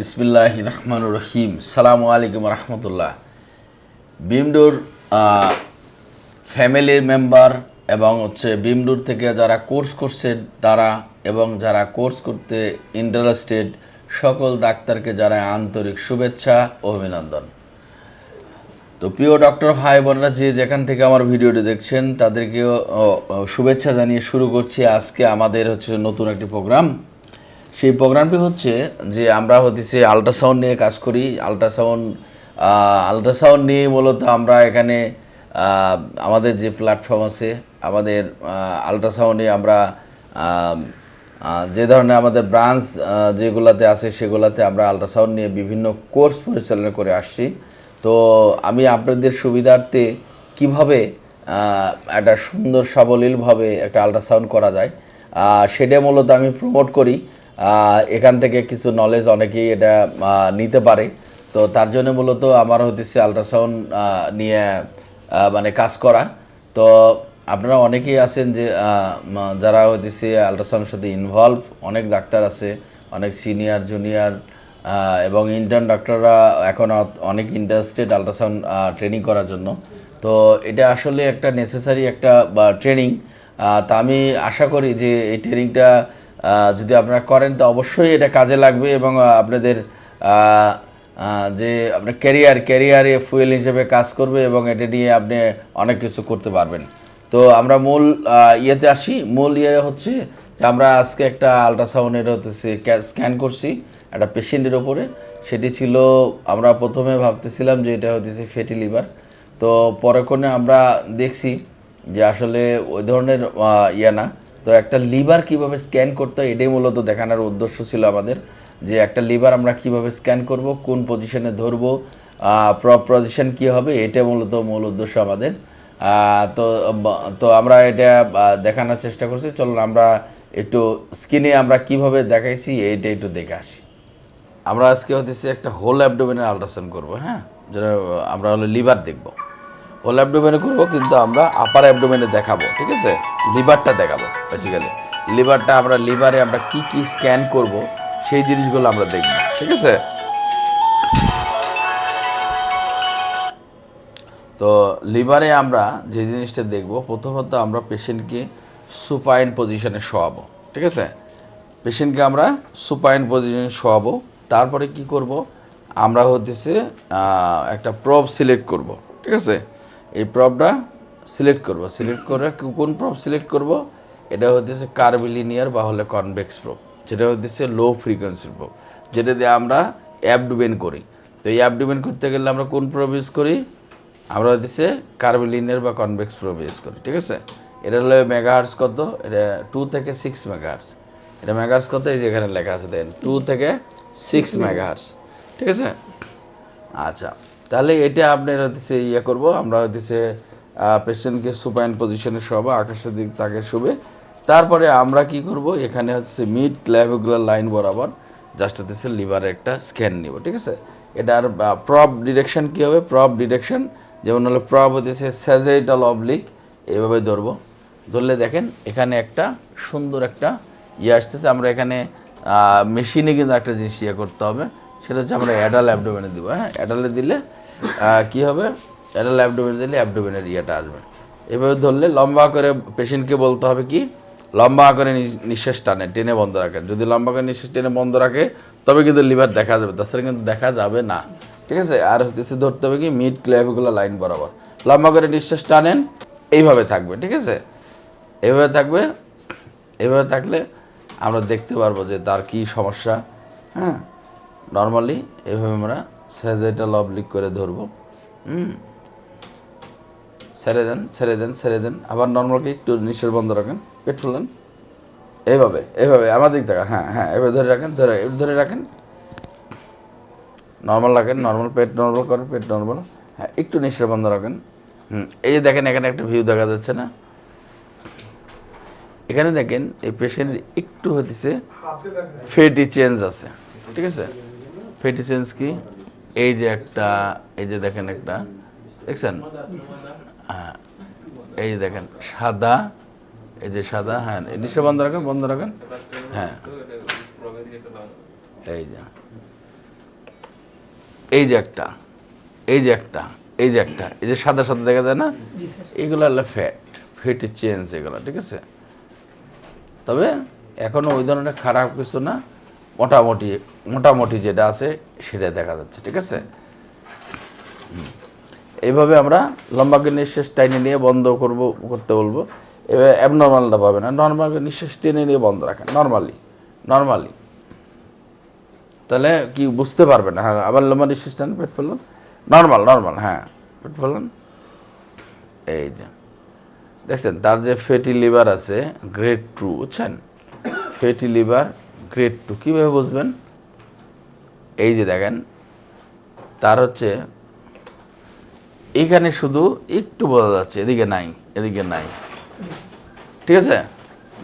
বিসমিল্লাহির রহমানির রহিম। সালামু আলাইকুম রহমতুল্লাহ। বিমডুর ফ্যামিলির মেম্বার এবং বিমডুর থেকে যারা কোর্স করছে তারা এবং যারা কোর্স করতে ইন্টারেস্টেড সকল ডাক্তারকে যারা আন্তরিক শুভেচ্ছা ও অভিনন্দন। তো প্রিয় ডক্টর ভাই বোনেরা যে যেখান থেকে আমার ভিডিওটি দেখছেন তাদেরকেও শুভেচ্ছা জানিয়ে শুরু করছি। আজকে আমাদের নতুন একটি প্রোগ্রাম। সেই প্রোগ্রামটি হচ্ছে যে আমরা আল্ট্রাসাউন্ড নিয়ে কাজ করি। আল্ট্রাসাউন্ড নিয়ে মূলত আমরা এখানে আমাদের যে প্ল্যাটফর্ম আছে আমাদের আল্ট্রাসাউন্ডে আমরা যে ধরনের আমাদের ব্রাঞ্চ যেগুলোতে আছে সেগুলোতে আমরা আল্ট্রাসাউন্ড নিয়ে বিভিন্ন কোর্স পরিচালনা করে আসছি। তো আমি আপনাদের সুবিধার্থে কিভাবে একটা সুন্দর সাবলীলভাবে একটা আল্ট্রাসাউন্ড করা যায় সেটা মূলত আমি প্রমোট করি। এখান থেকে কিছু নলেজ অনেকেই এটা নিতে পারে। তো তার জন্য মূলত আমার আল্ট্রাসাউন্ড নিয়ে মানে কাজ করা। তো আপনারা অনেকেই আছেন যে যারা আল্ট্রাসাউন্ডের সাথে ইনভলভ, অনেক ডাক্তার আছে, অনেক সিনিয়র জুনিয়র এবং ইন্টার্ন ডাক্তাররা এখন অনেক ইন্টারেস্টেড আল্ট্রাসাউন্ড ট্রেনিং করার জন্য। তো এটা আসলে একটা নেসেসারি একটা ট্রেনিং। তা আমি আশা করি যে এই ট্রেনিংটা যদি আপনারা করেন তো অবশ্যই এটা কাজে লাগবে এবং আপনাদের যে আপনার ক্যারিয়ারে ফুয়েল হিসেবে কাজ করবে এবং এটা নিয়ে আপনি অনেক কিছু করতে পারবেন। তো আমরা মূল ইয়েতে আসি। মূল ইয়ে হচ্ছে যে আমরা আজকে একটা আল্ট্রাসাউন্ডের স্ক্যান করছি একটা পেশেন্টের ওপরে। সেটি ছিল, আমরা প্রথমে ভাবতেছিলাম যে এটা ফ্যাটি লিভার। তো পরক্ষণে আমরা দেখছি যে আসলে ওই ধরনের না। তো একটা লিভার কিভাবে স্ক্যান করতে হয় এটাই মূলত দেখানোর উদ্দেশ্য ছিল আমাদের, যে একটা লিভার আমরা কিভাবে স্ক্যান করব, কোন পজিশনে ধরবো, পজিশন কী হবে, এটা মূলত মূল উদ্দেশ্য আমাদের। তো তো আমরা এটা দেখানোর চেষ্টা করছি। চলুন আমরা একটু স্ক্রিনে আমরা কিভাবে দেখাইছি এইটা একটু দেখে আসি। আমরা আজকে একটা হোল অ্যাবডোমেনের আল্ট্রাসাউন্ড করবো। হ্যাঁ, যেটা আমরা লিভার দেখব, হোল অ্যাবডোমেনে করবো, কিন্তু আমরা আপার অ্যাবডোমেনে দেখাবো। ঠিক আছে, লিভারটা দেখাবো। বেসিক্যালি লিভারটা লিভারে আমরা কি কি স্ক্যান করব সেই জিনিসগুলো আমরা দেখব। ঠিক আছে, তো লিভারে আমরা যে জিনিসটা দেখব, প্রথমত আমরা পেশেন্টকে সুপাইন পজিশনে শোয়াবো। ঠিক আছে, পেশেন্টকে আমরা সুপাইন পজিশনে শোয়াবো। তারপরে কি করব, আমরা একটা প্রব সিলেক্ট করব। ঠিক আছে, এই প্রবটা সিলেক্ট করে কোন প্রব সিলেক্ট করব, এটা কার্ভিলিনিয়ার বা হলে কনভেক্স প্রব, যেটা লো ফ্রিকোয়েন্সি প্রব, যেটা দিয়ে আমরা অ্যাবডোমেন করি। তো এই অ্যাবডোমেন করতে গেলে আমরা কোন প্রব ইউজ করি, আমরা কার্ভিলিনিয়ার বা কনভেক্স প্রব ইউজ করি। ঠিক আছে, এটা হলো মেগাহার্টজ কত, এটা 2 থেকে 6 মেগাহার্টজ। এটা মেগাহার্টজ কত, এই যে এখানে লেখা আছে, দেন 2 থেকে 6 মেগাহার্টজ। ঠিক আছে, আচ্ছা, তাহলে এটা আপনার করবো। আমরা পেশেন্টকে সুপাইন পজিশনে শোয়াবো, আকাশের দিক তাকে শুবে। তারপরে আমরা কি করব, এখানে মিড ক্ল্যাভিকুলার লাইন বরাবর জাস্ট লিভারের একটা স্ক্যান নিব। ঠিক আছে, এটার প্রব ডিরেকশন কী হবে, প্রব ডিরেকশন যেমন হলো প্রব স্যাজেটাল অবলিক, এইভাবে ধরবো। ধরলে দেখেন এখানে একটা সুন্দর একটা আসতেছে। আমরা এখানে মেশিনে কিন্তু একটা জিনিস করতে হবে, সেটা হচ্ছে আমরা অ্যাডাল অ্যাবডোমেনে দিব। হ্যাঁ, অ্যাডালে দিলে কি হবে, অ্যাডাল অ্যাবডোমেনে দিলে অ্যাবডোমেনের আসবে। এভাবে ধরলে লম্বা করে পেশেন্টকে বলতে হবে কি, লম্বা করে নিঃশ্বাস টেনে বন্ধ রাখেন। যদি লম্বা করে নিঃশ্বাস টেনে বন্ধ রাখে তবে কিন্তু লিভার দেখা যাবে, তাছাড়া কিন্তু দেখা যাবে না। ঠিক আছে, আর ধরতে হবে কি, মিড ক্ল্যাভিকুলার লাইন বরাবর লম্বা করে নিঃশ্বাস টানেন, এইভাবে থাকবে। ঠিক আছে, এইভাবে থাকবে। এইভাবে থাকলে আমরা দেখতে পারবো যে তার কি সমস্যা। হ্যাঁ, নর্মালি এভাবে আমরা স্যাজেটাল অবলিক করে ধরবো। ছেড়ে দেন। আবার নর্মালকে একটু নিঃশ্বাস বন্ধ রাখেন, পেট ফুলেন, এইভাবে আমার দিক থাকেন। হ্যাঁ, এভাবে ধরে রাখেন, নর্মাল রাখেন, নর্মাল পেট নর্মাল করেন, পেট নর্মাল। হ্যাঁ, একটু নিঃশ্বাস বন্ধ রাখেন। এই যে দেখেন এখানে একটা ভিউ দেখা যাচ্ছে না, এখানে দেখেন এই পেশেন্টের একটু ফেটি চেঞ্জ আছে। ঠিক আছে, ফেটি চেঞ্জ কি, এই যে দেখেন একটা, দেখছেন, হ্যাঁ, এই যে দেখেন সাদা, এই যে সাদা। হ্যাঁ, নিঃশ্বাস বন্ধ রাখেন। হ্যাঁ, এই যে এই যে একটা, এই যে একটা, এই যে একটা, এই যে সাদা সাদা দেখা যায় না, এগুলো হলো ফ্যাটি চেঞ্জ এগুলো, ঠিক আছে। তবে এখনো ওই ধরনের খারাপ কিছু না, মোটামুটি মোটামুটি যেটা আছে সেটা দেখা যাচ্ছে, ঠিক আছে। এইভাবে আমরা লম্বাকে নিঃশ্বাস টাইনে নিয়ে বন্ধ করতে বলবো। এবার অ্যাবনর্মালটা পাবে না, নর্মালকে নিঃশ্বাস টেনে নিয়ে বন্ধ রাখেন নর্মালি, তাহলে কি বুঝতে পারবেন। হ্যাঁ, আবার লম্বা নিঃশ্বাস টান, পেট ফেলুন, নর্মাল, হ্যাঁ, পেট ফেলুন। এই যে দেখছেন তার যে ফ্যাটি লিভার আছে গ্রেড 2, বুঝছেন, ফ্যাটি লিভার গ্রেড 2 কীভাবে বুঝবেন? এই যে দেখেন তার হচ্ছে এখানে শুধু একটু বোঝা যাচ্ছে, এদিকে নাই, ঠিক আছে।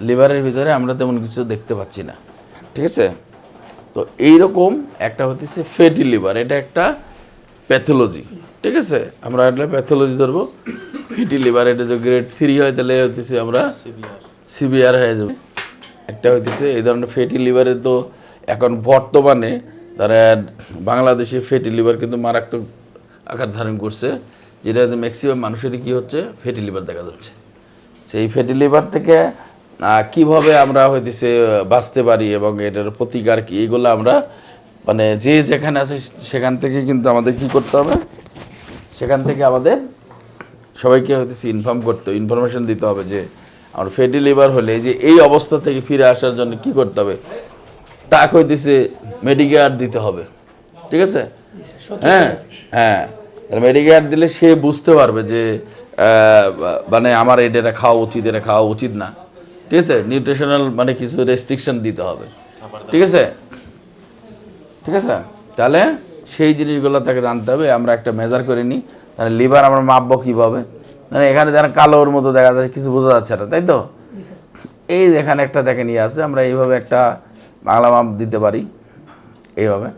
লিভারের ভিতরে আমরা তেমন কিছু দেখতে পাচ্ছি না, ঠিক আছে। তো এইরকম একটা হচ্ছে ফ্যাটি লিভার, এটা একটা প্যাথোলজি, ঠিক আছে। আমরা একটা প্যাথোলজি ধরবো ফ্যাটি লিভার, এটা যদি গ্রেড 3 হয় তাহলে হচ্ছে আমরা সিভিয়ার হয়ে যাবে। একটা হইতেছে এই ধরনের ফ্যাটি লিভারের, তো এখন বর্তমানে তারা বাংলাদেশে ফ্যাটি লিভার কিন্তু মারাত্মক আকার ধারণ করছে, যেটা ম্যাক্সিমাম মানুষেরই কী হচ্ছে, ফ্যাটি লিভার দেখা যাচ্ছে। সেই ফ্যাটি লিভার থেকে কিভাবে আমরা হইতেছে বাঁচতে পারি এবং এটার প্রতিকার কি, এইগুলো আমরা মানে যে যেখানে আছে সেখান থেকে কিন্তু আমাদের কি করতে হবে, সেখান থেকে আমাদের সবাইকে হইতেছে ইনফরমেশন দিতে হবে যে আমার ফ্যাটি লিভার হলে যে এই অবস্থা থেকে ফিরে আসার জন্য কি করতে হবে, তাকে হইতেছে মেডিকেয়ার দিতে হবে, ঠিক আছে। হ্যাঁ, তাহলে মেডিকেয়ার দিলে সে বুঝতে পারবে যে মানে আমার এটা খাওয়া উচিত না, ঠিক আছে। নিউট্রিশনাল মানে কিছু রেস্ট্রিকশন দিতে হবে, ঠিক আছে। তাহলে সেই জিনিসগুলো তাকে জানতে হবে। আমরা একটা মেজার করে নিই, তাহলে লিভার আমরা মাপবো কীভাবে, মানে এখানে যারা কালোর মতো দেখা যাচ্ছে, কিছু বোঝা যাচ্ছে না, তাই তো। এই এখানে একটা দেখে নিয়ে আসে, আমরা এইভাবে একটা বাংলা মাপ দিতে পারি, এইভাবে,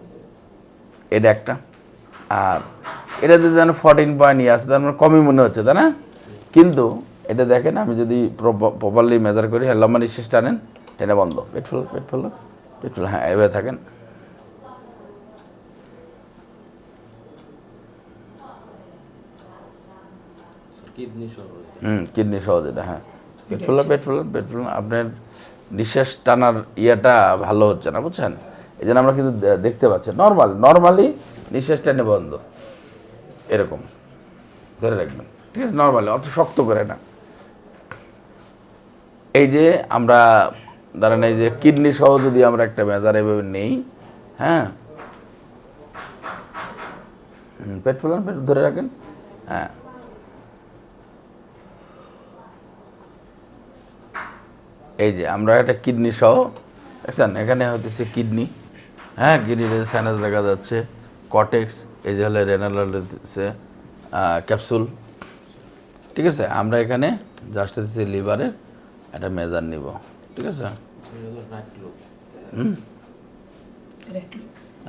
এটা একটা। আর এটাতে যেন 14 পয়েন্ট নিয়ে আসে, তার মানে কমই মনে হচ্ছে, তাই না। কিন্তু এটা দেখেন, আমি যদি প্রপারলি মেজার করি, হ্যাঁ, লম্বা নিঃশ্বাস টানেন, টেনে বন্ধ, পেট ফেলো, হ্যাঁ, এভাবে থাকেন। কিডনি সহজ এটা, হ্যাঁ, পেট ফেলুন। আপনার নিঃশ্বাস টানার ইয়েটা ভালো হচ্ছে না, বুঝছেন, এই জন্য আমরা কিন্তু দেখতে পাচ্ছি নর্মালি নিঃশ্বাস টেনে বন্ধ, এরকম ধরে রাখবেন, ঠিক আছে, নর্মালি, অত শক্ত করে না। এই যে আমরা ধরেন এই যে কিডনি সহ যদি আমরা একটা মেজার এভাবে নেই, হ্যাঁ, পেট ফেলুন, পেট ধরে রাখেন, হ্যাঁ, এই যে আমরা একটা কিডনি সহ দেখছেন, এখানে হতেছে কিডনি, হ্যাঁ, কিডনির সাইনাস দেখা যাচ্ছে, কটেক্স, এই যে হলে রেনাল হচ্ছে ক্যাপসুল, ঠিক আছে। আমরা এখানে জাস্ট হচ্ছে লিভারের একটা মেজার নিব, ঠিক আছে।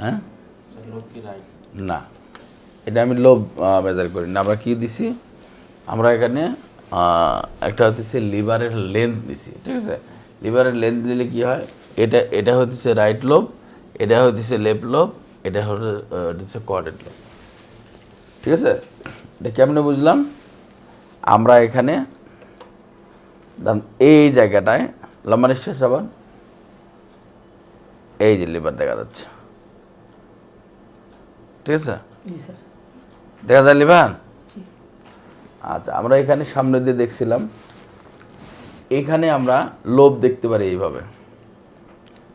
হ্যাঁ, না, এটা আমি লোভ মেজার করি না। আমরা কি দিছি, আমরা এখানে একটা হচ্ছে লিভারের লেন্থ দিছি, ঠিক আছে। লিভারের লেন্থ দিলে কি হয়, এটা হচ্ছে রাইট লোব, এটা হচ্ছে লেফট লোব, এটা হচ্ছে কোয়াড্রেট লোব, ঠিক আছে। এটা কেমনে বুঝলাম, আমরা এখানে এই জায়গাটায় লম্বা নিঃশ্বাস, আবার এই যে লিভার দেখা যাচ্ছে, ঠিক আছে, দেখা যায় লিভার। আচ্ছা, আমরা এখানে সামনে দিয়ে দেখছিলাম, এখানে আমরা লোভ দেখতে পারি এইভাবে,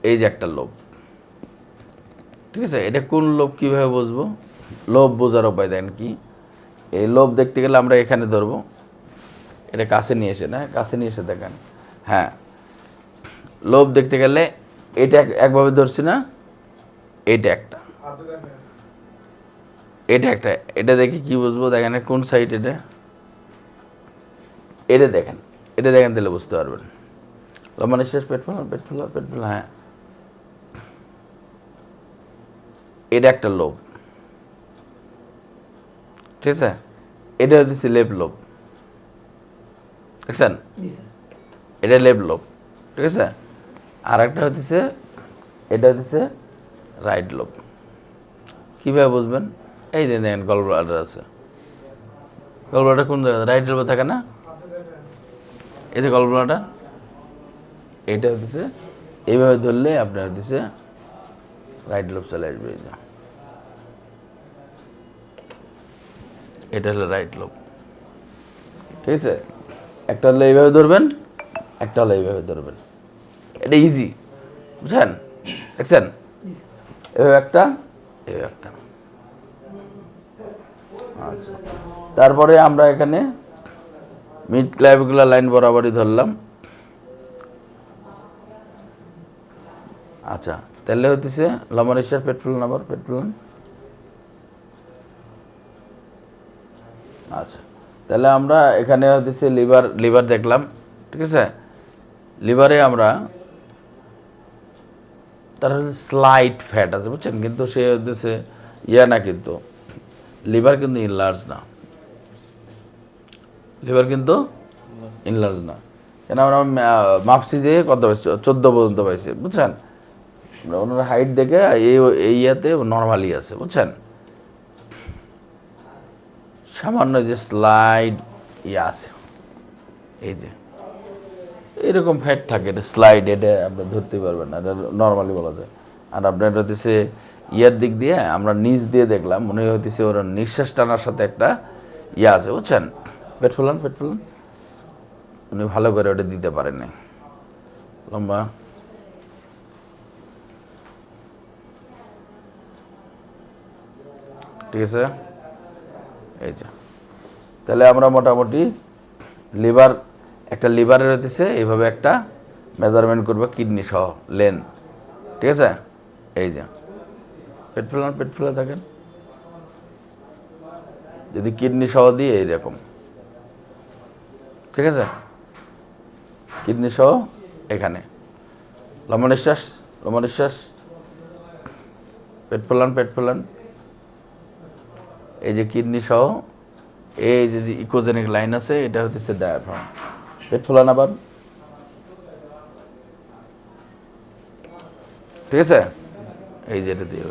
এই যে একটা লোভ, ঠিক আছে। এটা কোন লোভ কীভাবে বুঝবো, লোভ বোঝার উপায় দেন কি, এই লোভ দেখতে গেলে আমরা এখানে ধরবো, এটা কাছে নিয়ে এসে দেখেন, হ্যাঁ, লোভ দেখতে গেলে এটা একভাবে ধরছি না, এটা একটা, এটা দেখে কি বুঝবো, দেখেন কোন সাইড, এটা দেখেন তাহলে বুঝতে পারবেন। লম্বা নিঃশ্বাস, পেট ফেলো, হ্যাঁ, এটা একটা লোভ, ঠিক আছে। এটা হচ্ছে লেফট লোভ, দেখছেন, এটা লেফট লোভ, ঠিক আছে। আর একটা হচ্ছে এটা হচ্ছে রাইট লোভ, কীভাবে বুঝবেন? এই যে দেখেন গল ব্লাডার আছে, গল ব্লাডার কোন জায়গায় রাইট লোবে থাকে না? এই যে গল ব্লাডার, এইটা হচ্ছে এইভাবে ধরলে আপনার হচ্ছে রাইট লোব চলে আসবে। এই যে এটা হলো রাইট লোব, ঠিক আছে? একটা হলে এইভাবে ধরবেন, একটা হলে এইভাবে ধরবেন, এটা ইজি, বুঝছেন? দেখছেন? এভাবে একটা, এভাবে একটা। আচ্ছা, তারপরে আমরা এখানে মিড ক্লাভিকুলার লাইন বরাবরই ধরলাম। আচ্ছা, তাহলে হইতেছে লম্বার পেট ফুলান, আবার পেট ফুলান। আচ্ছা, তাহলে আমরা এখানে হইতেছে লিভার দেখলাম, ঠিক আছে? লিভারে আমরা তার স্লাইট ফ্যাট আছে, বুঝছেন? কিন্তু সে হচ্ছে না, কিন্তু লিভার কিন্তু ইনলার্জ না, লিভার কিন্তু ইনলার্জ না। কেন আমরা মাপসি যে কত পাইছি, 14 পর্যন্ত পাইছি, বুঝছেন? ওনার হাইট দেখে এই ইয়াতে নর্মালি আছে, বুঝছেন? সামান্য যে স্লাইড আছে, এই যে এরকম ফ্যাট থাকে, এটা স্লাইড, এটা আপনি ধরতে পারবেন না, এটা নর্মালি বলা যায়। আর আপনার হতেছে ইয়ার দিক দিয়ে আমরা নিচ দিয়ে দেখলাম, মনে হইতেছে ওর নিঃশ্বাস টানার সাথে একটা আছে, বুঝছেন? পেট ফুলান, পেট ফুলান। উনি ভালো করে ওটা দিতে পারেন নাই, লম্বা। ঠিক আছে, এই যে তাহলে আমরা মোটামুটি একটা লিভারের হতেছে এইভাবে একটা মেজারমেন্ট করবো, কিডনি সহ লেন্থ, ঠিক আছে? এই যে পেট ফুলান, পেট ফুলে থাকেন, যদি কিডনি সহ দিয়ে এইরকম, ঠিক আছে? কিডনি সহ এখানে লম্বা নিঃশ্বাস, লম্বা নিঃশ্বাস, পেট ফুলান, পেট ফুলান। এই যে কিডনি সহ এই যে ইকোজেনিক লাইন আছে, এটা হচ্ছে ডায়াফ্রাম। পেট ফুলান আবার, ঠিক আছে? এই যে এটা দিয়ে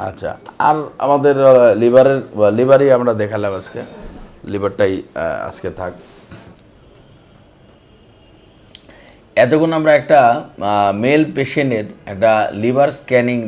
আচ্ছা। আর আমাদের লিভারই আমরা দেখালাম আজকে, লিভারটাই আজকে থাক। এতক্ষণ আমরা একটা মেল পেশেন্টের একটা লিভার স্ক্যানিং